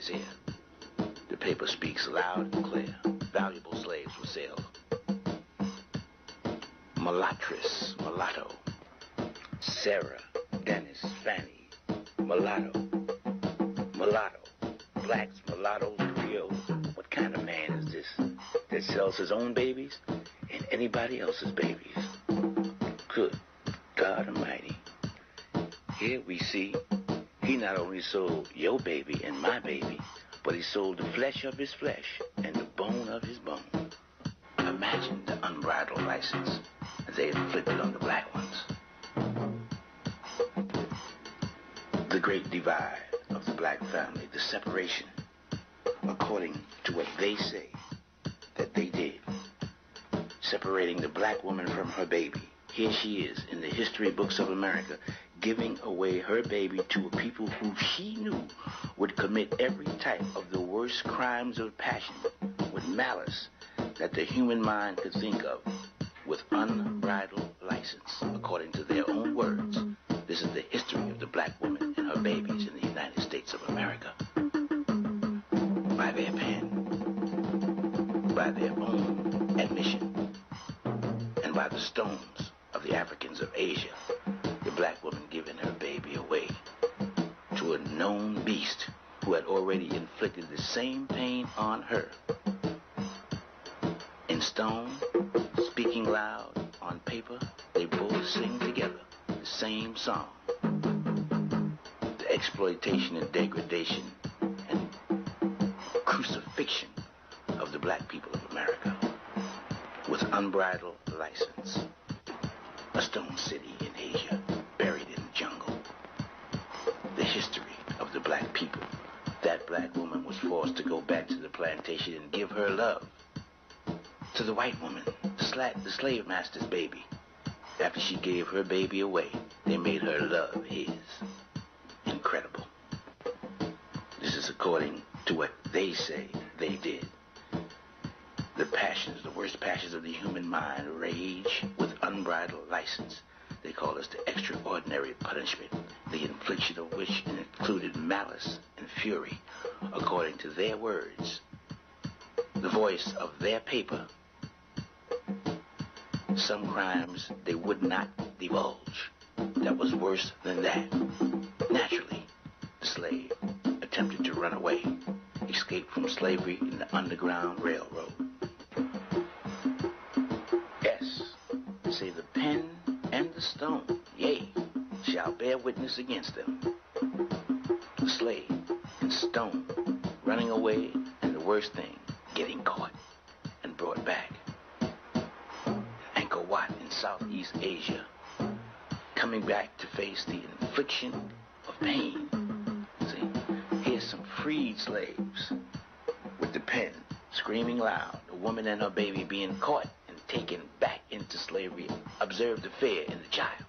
eyes ear. The paper speaks loud and clear. Valuable slaves were sold. Mulattress, mulatto. Sarah, Dennis, Fanny, mulatto. Mulatto. Blacks, mulattoes, Creoles. What kind of man is this that sells his own babies and anybody else's babies? Good God Almighty. Here we see he not only sold your baby and my baby, but he sold the flesh of his flesh and the bone of his bone. Imagine the unbridled license they inflicted on the black ones. The great divide of the black family, the separation, according to what they say that they did, separating the black woman from her baby. Here she is in the history books of America, giving away her baby to a people who she knew would commit every type of the worst crimes of passion with malice that the human mind could think of, with unbridled license, according to their own words. This is the history of the black woman and her babies in the United States of America. By their pen, by their own admission, and by the stones of the Africans of Asia, the black woman giving her baby away to a known beast who had already inflicted the same pain on her. In stone, speaking loud, on paper, they both sing together the same song. The exploitation and degradation and crucifixion of the black people of America with unbridled license. A stone city in Asia, buried in the jungle. The history of the black people. That black woman was forced to go back to the plantation and give her love to the white woman, the slave master's baby. After she gave her baby away, they made her love his. Incredible. This is according to what they say they did. The passions, the worst passions of the human mind, rage with unbridled license. They call this the extraordinary punishment, the infliction of which included malice and fury, according to their words. The voice of their paper. Some crimes they would not divulge. That was worse than that. Naturally, the slave attempted to run away, escape from slavery in the Underground Railroad. Yes, say the pen and the stone, yea, shall bear witness against them. The slave and stone running away, and the worst thing, getting caught and brought back. Angkor Wat in Southeast Asia, coming back to face the infliction of pain. See, here's some freed slaves with the pen screaming loud, the woman and her baby being caught and taken back into slavery. Observe the fear in the child.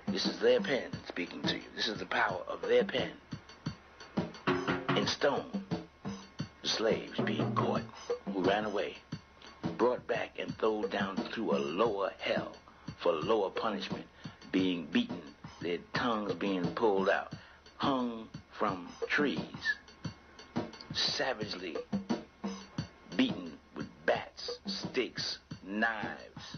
This is their pen speaking to you. This is the power of their pen. In stone, the slaves being caught, who ran away, brought back and thrown down through a lower hell for lower punishment, being beaten, their tongues being pulled out, hung from trees, savagely beaten with bats, sticks, knives.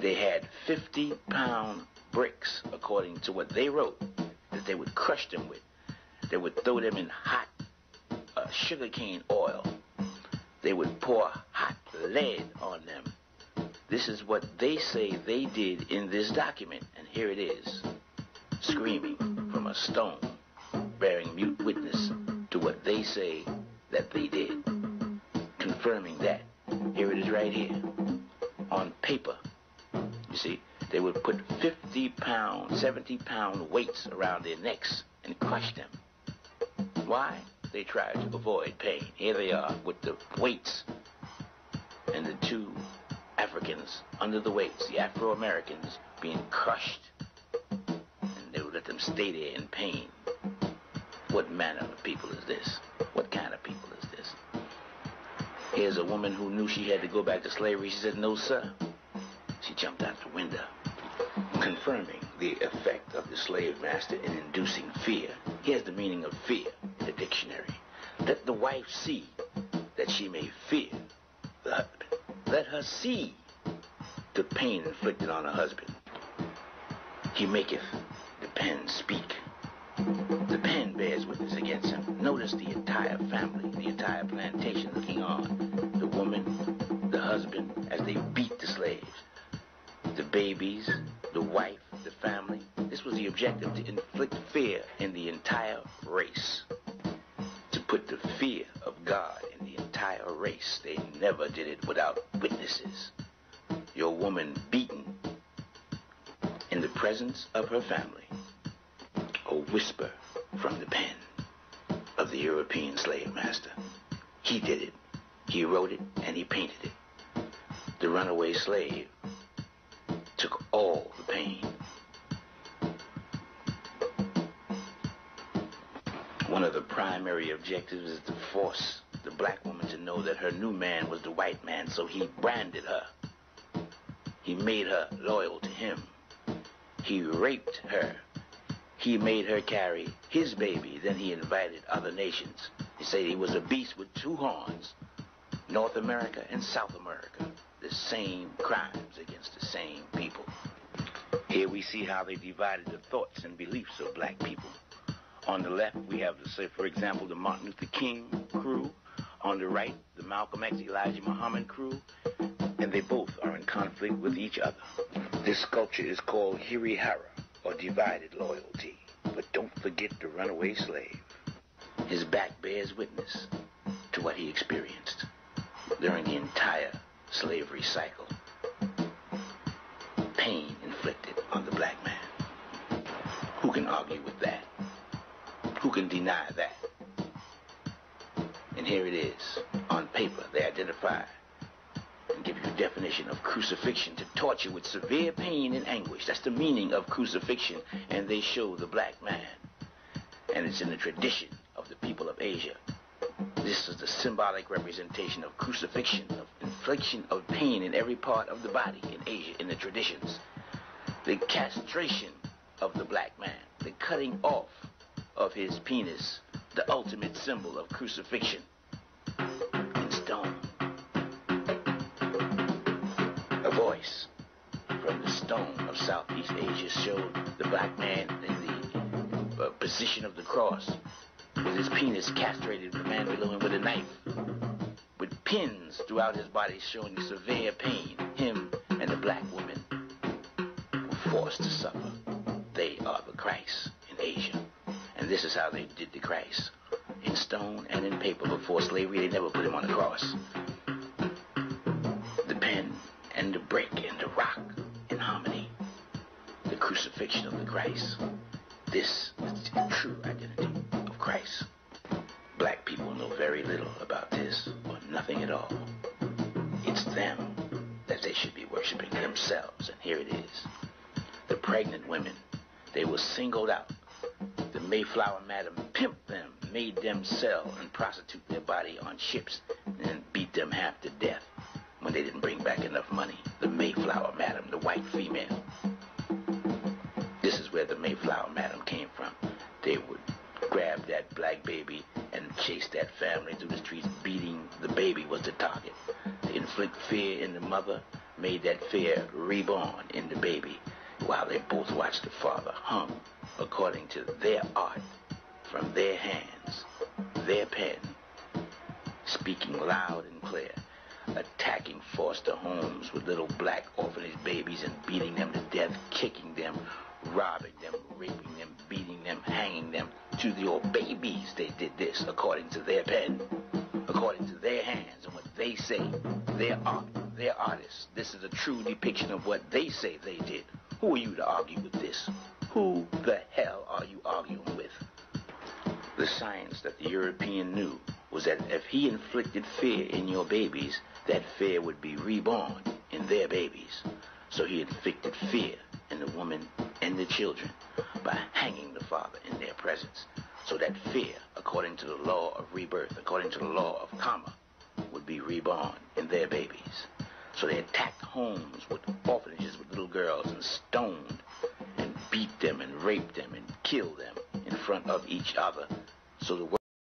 They had 50-pound bricks, according to what they wrote, that they would crush them with. They would throw them in hot sugarcane oil. They would pour hot lead on them. This is what they say they did in this document, and here it is, screaming from a stone, bearing mute witness to what they say that they did, confirming that. Here it is right here, on paper. You see, they would put 50-pound, 70-pound weights around their necks and crush them. Why? They tried to avoid pain. Here they are with the weights and the two Africans under the weights, the Afro-Americans being crushed, and they would let them stay there in pain. What manner of people is this? What kind of people is this? Here's a woman who knew she had to go back to slavery. She said, "No, sir." She jumped out the window, confirming the effect of the slave master in inducing fear Here's the meaning of fear in the dictionary. Let the wife see that she may fear the husband. Let her see the pain inflicted on her husband. He maketh the pen speak. The pen bears witness against him. Notice the entire family, the entire plantation looking on. The woman, the husband, as they beat the slaves. The babies, the wife, the family. This was the objective, to inflict fear in the entire race. To put the fear of God in the entire race. They never did it without witnesses. Your woman beaten in the presence of her family. A whisper from the pen of the European slave master. He did it. He wrote it and he painted it. The runaway slave took all the pain. One of the primary objectives is to force the black woman to know that her new man was the white man, so he branded her. He made her loyal to him. He raped her. He made her carry his baby. Then he invited other nations. He said he was a beast with two horns. North America and South America. The same crimes against the same people. Here we see how they divided the thoughts and beliefs of black people. On the left, we have, say, for example, the Martin Luther King crew. On the right, the Malcolm X, Elijah Muhammad crew. And they both are in conflict with each other. This sculpture is called Hirihara, or divided loyalty. But don't forget the runaway slave. His back bears witness to what he experienced during the entire slavery cycle. Pain inflicted on the black man. Who can argue with that? Who can deny that? And here it is. On paper, they identify and give you a definition of crucifixion: to torture with severe pain and anguish. That's the meaning of crucifixion. And they show the black man. And it's in the tradition of the people of Asia. This is the symbolic representation of crucifixion, of infliction of pain in every part of the body in Asia, in the traditions. The castration of the black man, the cutting off of his penis, the ultimate symbol of crucifixion in stone. A voice from the stone of Southeast Asia showed the black man in the position of the cross, with his penis castrated, the man below him with a knife, with pins throughout his body showing severe pain. Him and the black woman were forced to suffer. They are the Christ in Asia. And this is how they did the Christ. In stone and in paper. Before slavery, they never put him on the cross. The pen and the brick and the rock in harmony. The crucifixion of the Christ. This is the true identity of Christ. Black people know very little about this, or nothing at all. It's them that they should be worshiping, themselves. And here it is. The pregnant women, they were singled out. The Mayflower Madam pimped them, made them sell and prostitute their body on ships, and beat them half to death when they didn't bring back enough money. The Mayflower Madam, the white female. This is where the Mayflower Madam came from. They would grab that black baby and chase that family through the streets. Beating the baby was the target. They inflict fear in the mother, made that fear reborn in the baby, while they both watched the father hung according to their art, from their hands, their pen, speaking loud and clear, attacking foster homes with little black orphanage babies and beating them to death, kicking them, robbing them, raping them, beating them, hanging them. To your babies, they did this according to their pen, according to their hands and what they say, their art, their artists. This is a true depiction of what they say they did. Who are you to argue with this? Who the hell are you arguing with? The science that the European knew was that if he inflicted fear in your babies, that fear would be reborn in their babies. So he inflicted fear in the woman and the children by hanging the father in their presence. So that fear, according to the law of rebirth, according to the law of karma, would be reborn in their babies. So they attacked homes with orphanages with little girls and stoned and beat them and raped them and killed them in front of each other. So the